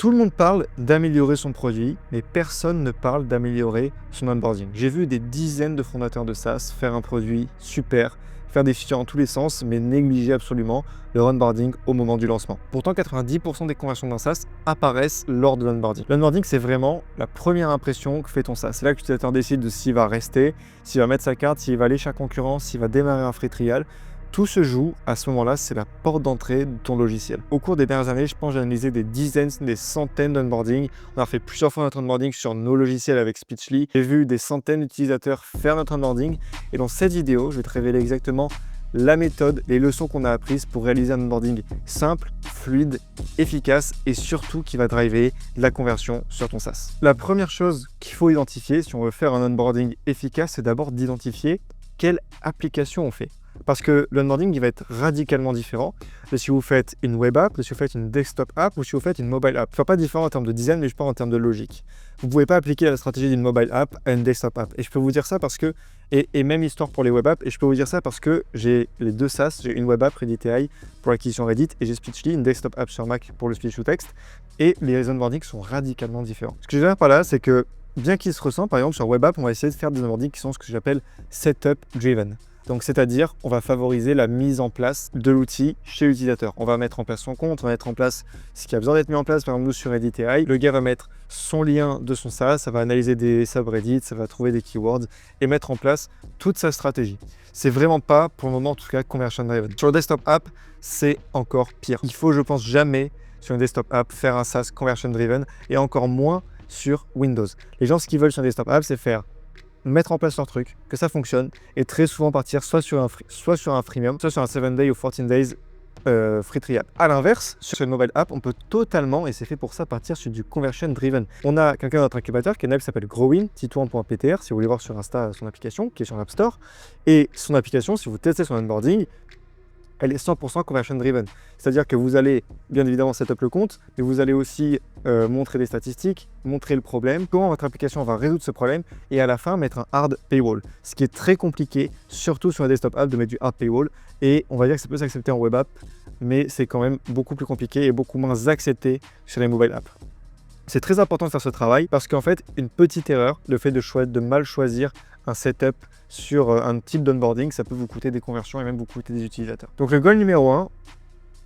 Tout le monde parle d'améliorer son produit, mais personne ne parle d'améliorer son onboarding. J'ai vu des dizaines de fondateurs de SaaS faire un produit super, faire des features dans tous les sens, mais négliger absolument leur onboarding au moment du lancement. Pourtant, 90% des conversions d'un SaaS apparaissent lors de l'onboarding. L'onboarding, c'est vraiment la première impression que fait ton SaaS. C'est là que l'utilisateur décide de s'il va rester, s'il va mettre sa carte, s'il va aller chez un concurrent, s'il va démarrer un free trial. Tout se joue à ce moment-là, c'est la porte d'entrée de ton logiciel. Au cours des dernières années, je pense que j'ai analysé des dizaines, des centaines d'onboarding. On a fait plusieurs fois notre onboarding sur nos logiciels avec Speechly. J'ai vu des centaines d'utilisateurs faire notre onboarding. Et dans cette vidéo, je vais te révéler exactement la méthode, les leçons qu'on a apprises pour réaliser un onboarding simple, fluide, efficace et surtout qui va driver la conversion sur ton SaaS. La première chose qu'il faut identifier si on veut faire un onboarding efficace, c'est d'abord d'identifier quelle application on fait. Parce que l'onboarding, il va être radicalement différent de si vous faites une web app, de si vous faites une desktop app ou si vous faites une mobile app. Enfin, pas différent en termes de design, mais je parle en termes de logique. Vous ne pouvez pas appliquer la stratégie d'une mobile app à une desktop app. Et je peux vous dire ça parce que, et même histoire pour les web apps, et je peux vous dire ça parce que j'ai les deux SaaS, j'ai une web app Reddit AI pour l'acquisition Reddit et j'ai Speechly, une desktop app sur Mac pour le speech to text. Et les onboardings sont radicalement différents. Ce que je veux dire par là, c'est que bien qu'ils se ressemblent, par exemple sur web app, on va essayer de faire des onboardings qui sont ce que j'appelle setup driven. Donc, c'est-à-dire, on va favoriser la mise en place de l'outil chez l'utilisateur. On va mettre en place son compte, on va mettre en place ce qui a besoin d'être mis en place. Par exemple, nous, sur Reddit AI, le gars va mettre son lien de son SaaS, ça va analyser des subreddits, ça va trouver des keywords et mettre en place toute sa stratégie. C'est vraiment pas, pour le moment en tout cas, conversion driven. Sur le desktop app, c'est encore pire. Il faut, je pense, jamais, sur une desktop app, faire un SaaS conversion driven et encore moins sur Windows. Les gens, ce qu'ils veulent sur une desktop app, c'est mettre en place leur truc, que ça fonctionne, et très souvent partir soit sur un freemium, soit sur un 7 days ou 14 days free trial. À l'inverse, sur une mobile app, on peut totalement, et c'est fait pour ça, partir sur du conversion driven. On a quelqu'un dans notre incubateur qui s'appelle Growin, titouan.ptr, si vous voulez voir sur Insta son application, qui est sur l'App Store. Et son application, si vous testez son onboarding, elle est 100% conversion driven. C'est-à-dire que vous allez bien évidemment setup le compte, mais vous allez aussi montrer des statistiques, montrer le problème, comment votre application va résoudre ce problème et à la fin mettre un hard paywall. Ce qui est très compliqué, surtout sur la desktop app, de mettre du hard paywall. Et on va dire que ça peut s'accepter en web app, mais c'est quand même beaucoup plus compliqué et beaucoup moins accepté sur les mobile apps. C'est très important de faire ce travail parce qu'en fait, une petite erreur, le fait de mal choisir un setup sur un type d'onboarding, ça peut vous coûter des conversions et même vous coûter des utilisateurs. Donc le goal numéro 1,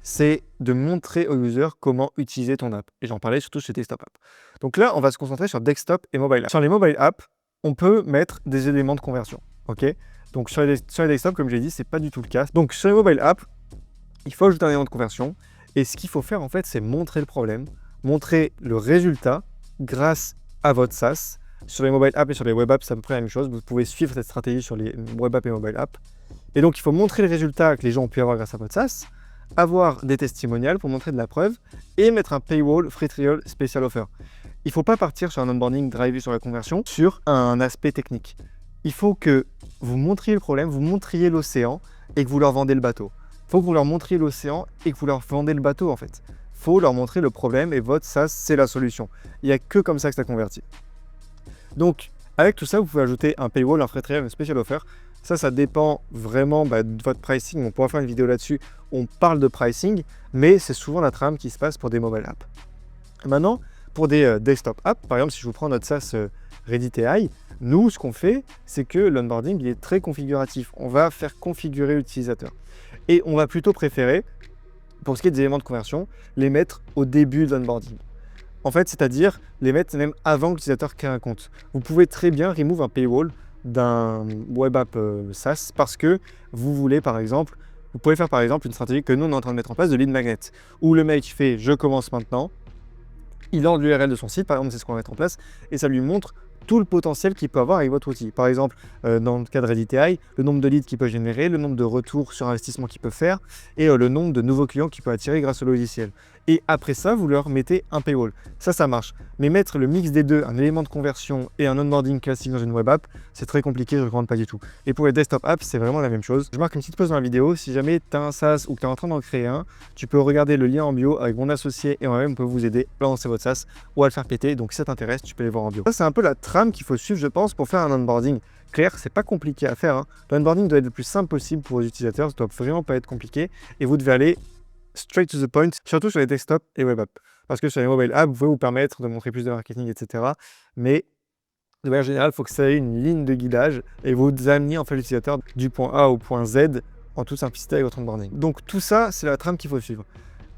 c'est de montrer aux users comment utiliser ton app. Et j'en parlais surtout chez Desktop App. Donc là, on va se concentrer sur desktop et mobile app. Sur les mobile apps, on peut mettre des éléments de conversion. Ok. Donc sur les desktop, comme je l'ai dit, c'est pas du tout le cas. Donc sur les mobile apps, il faut ajouter un élément de conversion. Et ce qu'il faut faire en fait, c'est montrer le problème, montrer le résultat grâce à votre SaaS. Sur les mobile apps et sur les web apps, c'est à peu près la même chose. Vous pouvez suivre cette stratégie sur les web apps et mobile apps. Et donc, il faut montrer le résultat que les gens ont pu avoir grâce à votre SaaS, avoir des testimonials pour montrer de la preuve et mettre un paywall, free trial, special offer. Il ne faut pas partir sur un onboarding drivé sur la conversion sur un aspect technique. Il faut que vous montriez le problème, vous montriez l'océan et que vous leur vendez le bateau. Il faut que vous leur montriez l'océan et que vous leur vendez le bateau en fait. Il faut leur montrer le problème et votre SaaS, c'est la solution. Il n'y a que comme ça que ça convertit. Donc, avec tout ça, vous pouvez ajouter un paywall, un free trial, un special offer. Ça dépend vraiment de votre pricing. On pourra faire une vidéo là-dessus. On parle de pricing, mais c'est souvent la trame qui se passe pour des mobile apps. Maintenant, pour des desktop apps, par exemple, si je vous prends notre SaaS Reddit AI, nous, ce qu'on fait, c'est que l'onboarding, il est très configuratif. On va faire configurer l'utilisateur. Et on va plutôt préférer, pour ce qui est des éléments de conversion, les mettre au début de l'onboarding. En fait, c'est-à-dire les mettre même avant que l'utilisateur crée un compte. Vous pouvez très bien remove un paywall d'un web app SaaS parce que vous voulez par exemple, vous pouvez faire par exemple une stratégie que nous on est en train de mettre en place de lead magnet où le mec fait je commence maintenant, il entre l'URL de son site, par exemple c'est ce qu'on va mettre en place et ça lui montre tout le potentiel qu'il peut avoir avec votre outil. Par exemple, dans le cas de Reddit AI, le nombre de leads qu'il peut générer, le nombre de retours sur investissement qu'il peut faire et le nombre de nouveaux clients qu'il peut attirer grâce au logiciel. Et après ça, vous leur mettez un paywall. Ça marche. Mais mettre le mix des deux, un élément de conversion et un onboarding classique dans une web app, c'est très compliqué, je ne recommande pas du tout. Et pour les desktop apps, c'est vraiment la même chose. Je marque une petite pause dans la vidéo. Si jamais tu as un SaaS ou que tu es en train d'en créer un, tu peux regarder le lien en bio avec mon associé et moi-même, on peut vous aider à lancer votre SaaS ou à le faire péter. Donc si ça t'intéresse, tu peux les voir en bio. Ça, c'est un peu la trame qu'il faut suivre, je pense, pour faire un onboarding clair. C'est pas compliqué à faire. L'onboarding doit être le plus simple possible pour vos utilisateurs. Ça doit vraiment pas être compliqué et vous devez aller straight to the point, surtout sur les desktops et web apps. parce que sur les mobile apps, vous pouvez vous permettre de montrer plus de marketing, etc. Mais de manière générale, il faut que ça ait une ligne de guidage et vous amenez en fait l'utilisateur du point A au point Z en toute simplicité avec votre onboarding. Donc tout ça, c'est la trame qu'il faut suivre.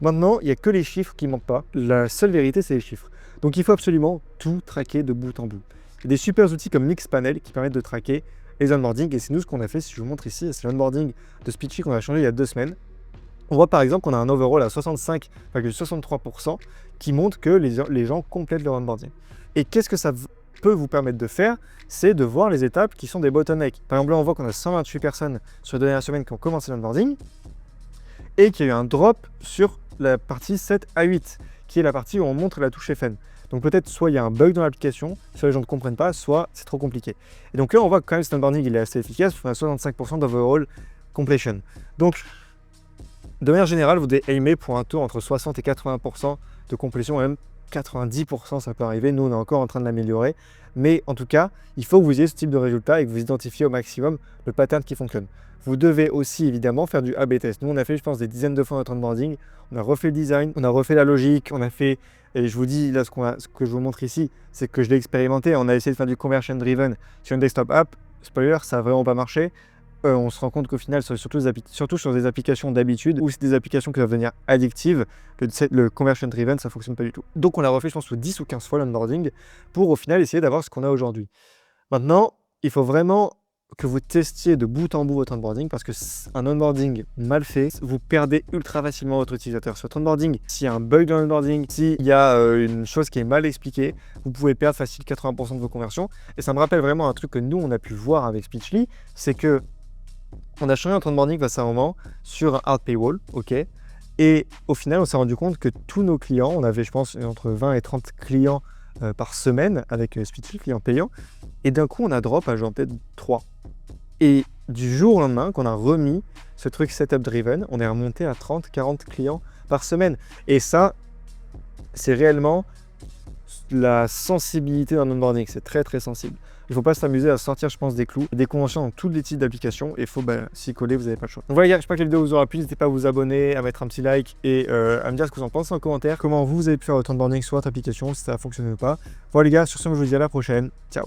Maintenant, il n'y a que les chiffres qui ne mentent pas. La seule vérité, c'est les chiffres. Donc il faut absolument tout traquer de bout en bout. Il y a des super outils comme Mixpanel qui permettent de traquer les onboardings et c'est nous ce qu'on a fait. Si je vous montre ici, c'est l'onboarding de Speechly qu'on a changé il y a 2 semaines. On voit par exemple qu'on a un overall à 65,63% qui montre que les gens complètent leur onboarding. Et qu'est-ce que ça peut vous permettre de faire? C'est de voir les étapes qui sont des bottlenecks. Par exemple, là, on voit qu'on a 128 personnes sur les dernières semaines qui ont commencé l'onboarding et qu'il y a eu un drop sur la partie 7 à 8, qui est la partie où on montre la touche FN. Donc peut-être soit il y a un bug dans l'application, soit les gens ne comprennent pas, soit c'est trop compliqué. Et donc là, on voit que quand même cet onboarding il est assez efficace, on a 65% d'overall completion. Donc, de manière générale, vous devez aimer pour un taux entre 60 et 80% de complétion, même 90% ça peut arriver. Nous, on est encore en train de l'améliorer. Mais en tout cas, il faut que vous ayez ce type de résultat et que vous identifiez au maximum le pattern qui fonctionne. Vous devez aussi évidemment faire du A/B test. Nous, on a fait, je pense, des dizaines de fois notre onboarding. On a refait le design, on a refait la logique, on a fait, et je vous dis là, ce que je vous montre ici, c'est que je l'ai expérimenté. On a essayé de faire du conversion driven sur une desktop app. Spoiler, ça n'a vraiment pas marché. On se rend compte qu'au final, surtout sur des applications d'habitude ou c'est des applications qui doivent devenir addictives, le conversion driven, ça ne fonctionne pas du tout. Donc on l'a refait, je pense, 10 ou 15 fois l'onboarding pour au final essayer d'avoir ce qu'on a aujourd'hui. Maintenant, il faut vraiment que vous testiez de bout en bout votre onboarding parce qu'un onboarding mal fait, vous perdez ultra facilement votre utilisateur. Sur votre onboarding, s'il y a un bug dans l'onboarding, s'il y a une chose qui est mal expliquée, vous pouvez perdre facile 80% de vos conversions. Et ça me rappelle vraiment un truc que nous, on a pu voir avec Speechly, c'est que on a changé notre onboarding face à un moment sur un hard paywall, ok. Et au final, on s'est rendu compte que tous nos clients, on avait, je pense, entre 20 et 30 clients par semaine avec Speechly, clients payants. Et d'un coup, on a drop à genre peut-être 3. Et du jour au lendemain, qu'on a remis ce truc setup driven, on est remonté à 30, 40 clients par semaine. Et ça, c'est réellement la sensibilité d'un onboarding. C'est très, très sensible. Il ne faut pas s'amuser à sortir, je pense, des clous, des conventions dans tous les types d'applications et il faut s'y coller, vous n'avez pas le choix. Donc voilà, j'espère que la vidéo vous aura plu. N'hésitez pas à vous abonner, à mettre un petit like et à me dire ce que vous en pensez en commentaire. Comment vous avez pu faire votre onboarding sur votre application, si ça a fonctionné ou pas. Voilà les gars, sur ce, je vous dis à la prochaine. Ciao.